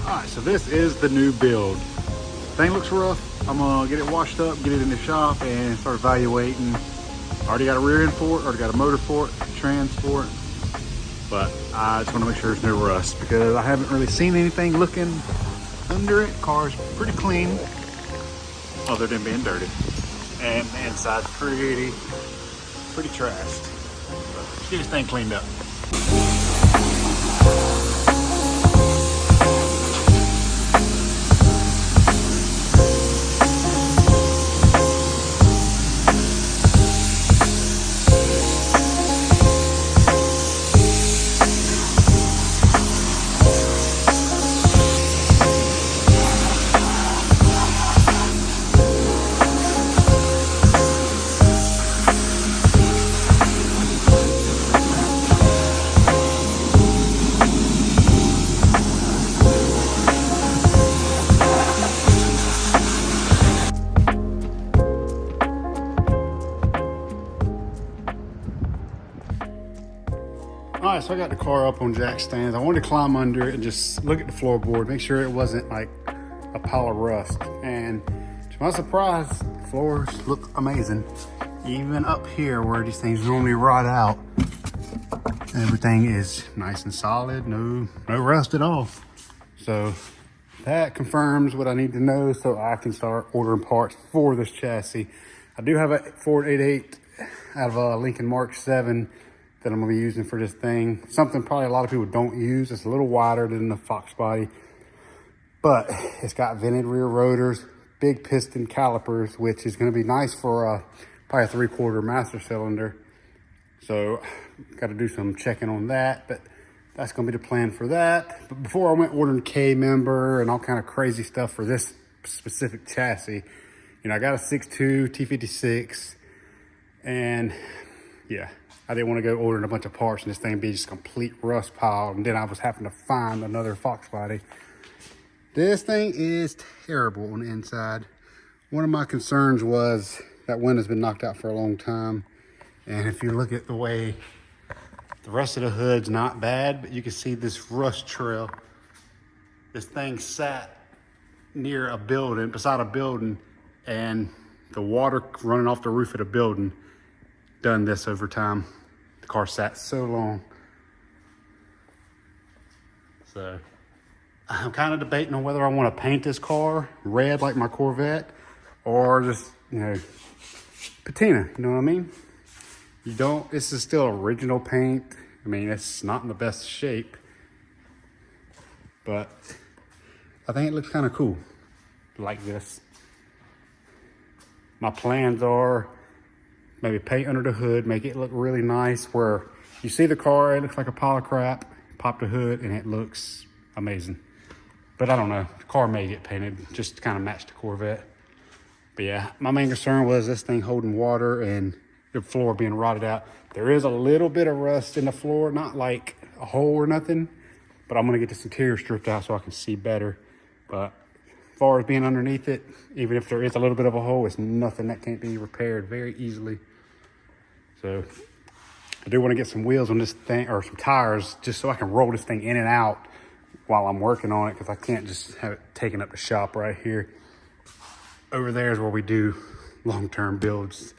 Alright, so this is the new build. Thing looks rough. I'm gonna get it washed up, get it in the shop, and start evaluating. Already got a rear end for it, already got a motor for it, trans for it. But I just wanna make sure there's no rust because I haven't really seen anything looking under it. Car's pretty clean, other than being dirty. And the inside's pretty trashed. So let's get this thing cleaned up. All right, so I got the car up on jack stands. I wanted to climb under it and just look at the floorboard, make sure it wasn't like a pile of rust. And to my surprise, the floors look amazing. Even up here where these things normally rot out, everything is nice and solid, no rust at all. So that confirms what I need to know so I can start ordering parts for this chassis. I do have a Ford 88 out of a Lincoln Mark 7 that I'm gonna be using for this thing. Something probably a lot of people don't use. It's a little wider than the Fox body, but it's got vented rear rotors, big piston calipers, which is gonna be nice for probably a 3/4 master cylinder. So got to do some checking on that, but that's gonna be the plan for that. But before I went ordering K member and all kind of crazy stuff for this specific chassis, you know, I got a 6.2 T56 and yeah, I didn't want to go ordering a bunch of parts and this thing be just a complete rust pile. And then I was having to find another Fox body. This thing is terrible on the inside. One of my concerns was that window's been knocked out for a long time. And if you look at the way the rest of the hood's not bad, but you can see this rust trail. This thing sat near a building, beside a building, and the water running off the roof of the building done this over time. The car sat so long. So I'm kind of debating on whether I want to paint this car red like my Corvette or just, you know, patina, you know what I mean? This is still original paint. I mean, it's not in the best shape, but I think it looks kind of cool like this. My plans are maybe paint under the hood, make it look really nice where you see the car, it looks like a pile of crap, pop the hood and it looks amazing. But I don't know, the car may get painted just to kind of match the Corvette. But yeah, my main concern was this thing holding water and the floor being rotted out. There is a little bit of rust in the floor, not like a hole or nothing, but I'm gonna get this interior stripped out so I can see better. But as far as being underneath it, even if there is a little bit of a hole, it's nothing that can't be repaired very easily. So I do want to get some wheels on this thing, or some tires, just so I can roll this thing in and out while I'm working on it, because I can't just have it taken up the shop right here. Over there is where we do long-term builds.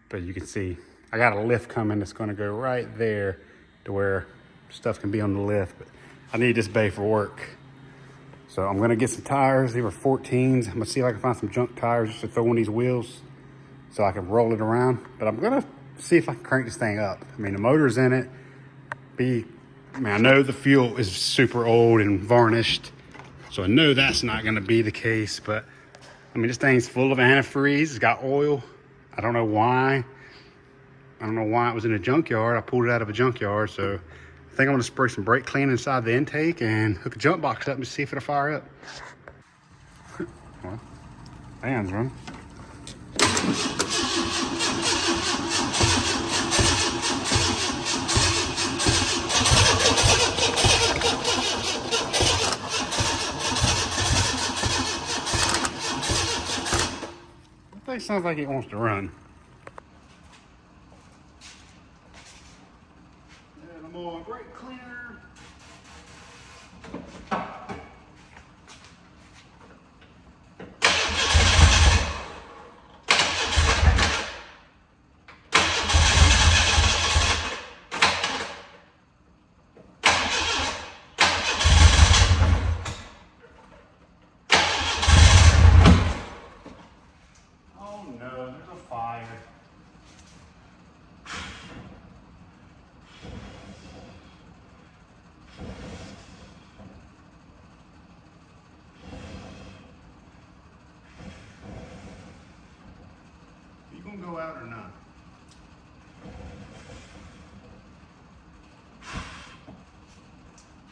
But you can see, I got a lift coming that's going to go right there to where stuff can be on the lift. But I need this bay for work. So I'm going to get some tires. They were 14s. I'm going to see if I can find some junk tires just to throw on these wheels so I can roll it around. But I'm going to see if I can crank this thing up. I mean, the motor's in it. I know the fuel is super old and varnished, so I know that's not going to be the case. But I mean, this thing's full of antifreeze. It's got oil. I don't know why. I don't know why it was in a junkyard. I pulled it out of a junkyard, so I think I'm gonna spray some brake clean inside the intake and hook a jump box up and see if it'll fire up. Well, fans run. That thing sounds like it wants to run. And I'm on brake cleaner.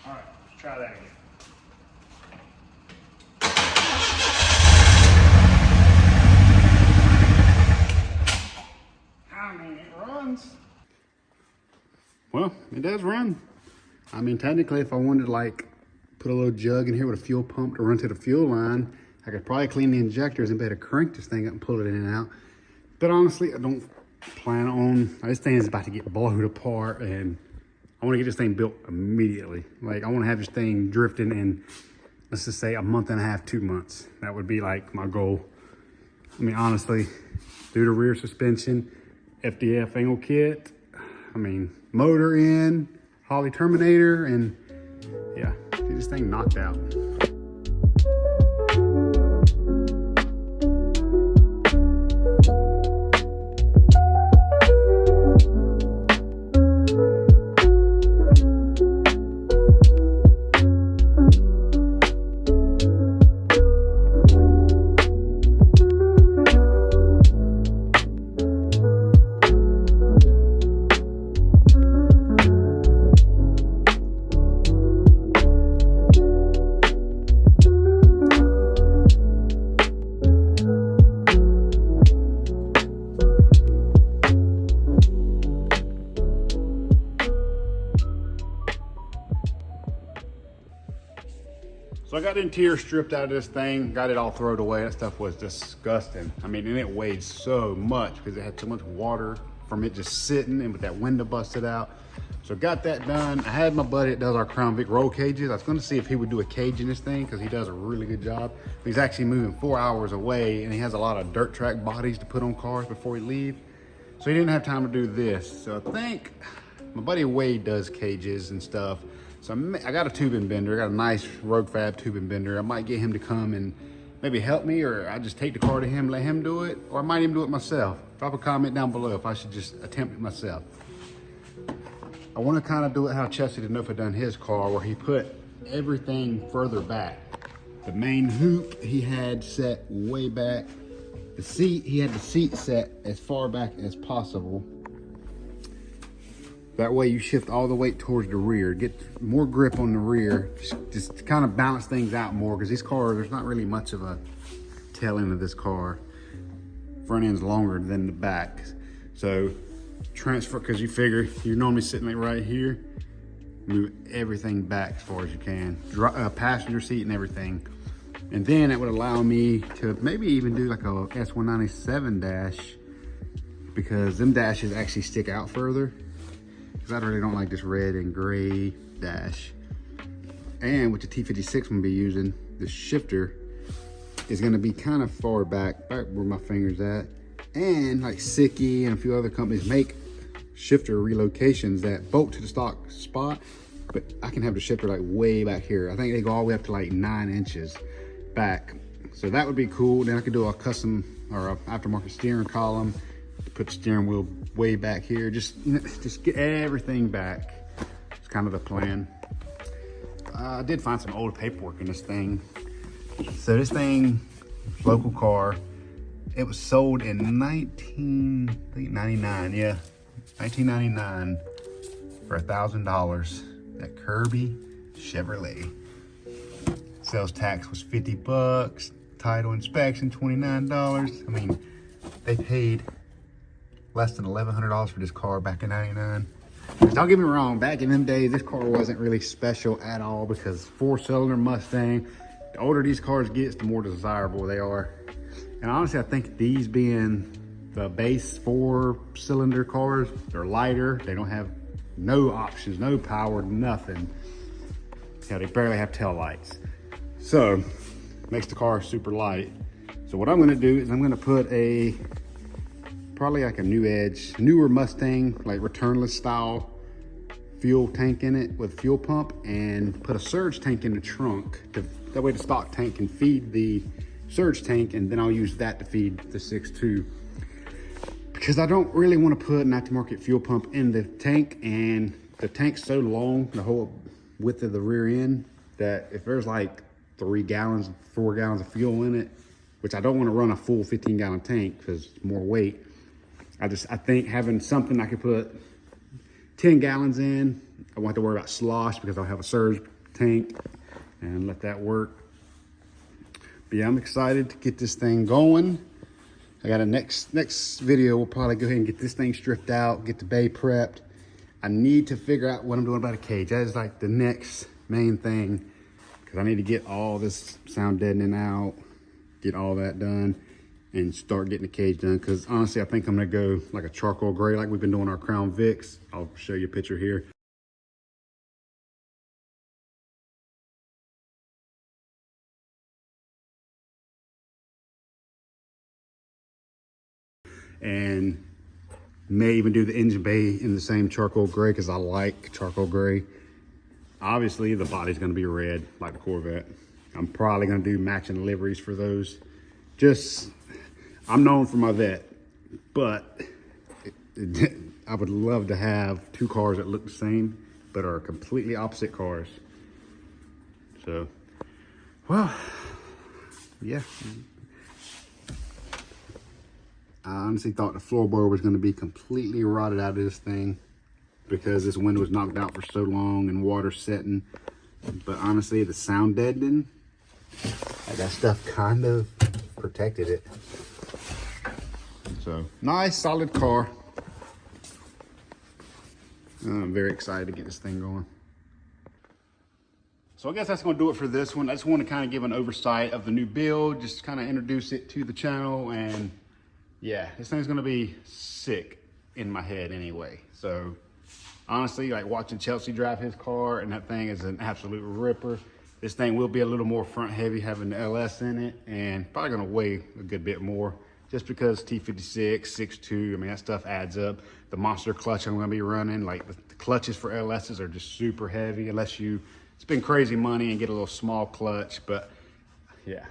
All right, let's try that again. I mean, it runs. Well, it does run. I mean, technically, if I wanted to like put a little jug in here with a fuel pump to run to the fuel line, I could probably clean the injectors and better crank this thing up and pull it in and out. But honestly, I don't plan on, this thing is about to get blown apart and I want to get this thing built immediately. Like I want to have this thing drifting in, let's just say a month and a half, 2 months. That would be like my goal. I mean, honestly, do the rear suspension, FDF angle kit, I mean, motor in, Holly Terminator, and yeah, get this thing knocked out. So I got the interior stripped out of this thing, got it all thrown away. That stuff was disgusting. I mean, and it weighed so much because it had so much water from it just sitting and with that window busted out. So got that done. I had my buddy that does our Crown Vic roll cages. I was gonna see if he would do a cage in this thing because he does a really good job. But he's actually moving 4 hours away and he has a lot of dirt track bodies to put on cars before he leaves. So he didn't have time to do this. So I think my buddy Wade does cages and stuff. So I got a tubing bender. I got a nice Rogue Fab tubing bender. I might get him to come and maybe help me, or I just take the car to him, let him do it, or I might even do it myself. Drop a comment down below if I should just attempt it myself. I want to kind of do it how Chelsea did done his car, where he put everything further back. The main hoop he had set way back. The seat, he had the seat set as far back as possible. That way you shift all the weight towards the rear, get more grip on the rear, just to kind of balance things out more, because these cars, there's not really much of a tail end of this car. Front end's longer than the back. So transfer, because you figure you're normally sitting like right here, move everything back as far as you can. Passenger seat and everything. And then it would allow me to maybe even do like a S197 dash, because them dashes actually stick out further. Because I really don't like this red and gray dash. And with the T56 I'm gonna be using, the shifter is gonna be kind of far back where my finger's at. And like Sicky and a few other companies make shifter relocations that bolt to the stock spot, but I can have the shifter like way back here. I think they go all the way up to like 9 inches back. So that would be cool. Then I could do a custom or a aftermarket steering column, put the steering wheel way back here, just get everything back. It's kind of the plan. I did find some old paperwork in this thing. So this thing, local car, it was sold in 1999, yeah, 1999 for $1,000 at Kirby Chevrolet. Sales tax was 50 bucks, title inspection $29. I mean, they paid less than $1,100 for this car back in '99. Don't get me wrong, back in them days, this car wasn't really special at all, because 4-cylinder Mustang, the older these cars get, the more desirable they are. And honestly, I think these being the base 4-cylinder cars, they're lighter. They don't have no options, no power, nothing. Yeah, they barely have tail lights. So, makes the car super light. So what I'm gonna do is I'm gonna put probably like a newer Mustang, like returnless style fuel tank in it with fuel pump, and put a surge tank in the trunk. That way the stock tank can feed the surge tank, and then I'll use that to feed the 6.2. Because I don't really want to put an aftermarket fuel pump in the tank, and the tank's so long, the whole width of the rear end, that if there's like 4 gallons of fuel in it, which I don't want to run a full 15-gallon tank because it's more weight. I think having something I could put 10 gallons in, I won't have to worry about slosh because I'll have a surge tank and let that work. But yeah, I'm excited to get this thing going. I got a next video. We'll probably go ahead and get this thing stripped out, get the bay prepped. I need to figure out what I'm doing about a cage. That is like the next main thing, because I need to get all this sound deadening out, get all that done, and start getting the cage done. Because honestly, I think I'm gonna go like a charcoal gray like we've been doing our Crown Vics. I'll show you a picture here. And may even do the engine bay in the same charcoal gray, because I like charcoal gray. Obviously the body's going to be red like the Corvette. I'm probably going to do matching liveries for those. I'm known for my Vet, but I would love to have two cars that look the same but are completely opposite cars. So, well, yeah. I honestly thought the floorboard was going to be completely rotted out of this thing because this window was knocked out for so long and water setting. But honestly, the sound deadening, that stuff kind of protected it. So, nice, solid car. I'm very excited to get this thing going. So I guess that's going to do it for this one. I just want to kind of give an oversight of the new build, just kind of introduce it to the channel, and yeah, this thing's gonna be sick in my head anyway. So honestly, like watching Chelsea drive his car, and that thing is an absolute ripper. This thing will be a little more front heavy having the LS in it, and probably gonna weigh a good bit more just because T56, 6.2, I mean, that stuff adds up. The monster clutch I'm gonna be running, like the clutches for LSs are just super heavy unless you spend crazy money and get a little small clutch, but yeah.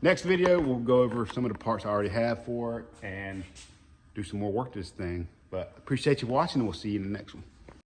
Next video, we'll go over some of the parts I already have for it and do some more work to this thing. But appreciate you watching, and we'll see you in the next one.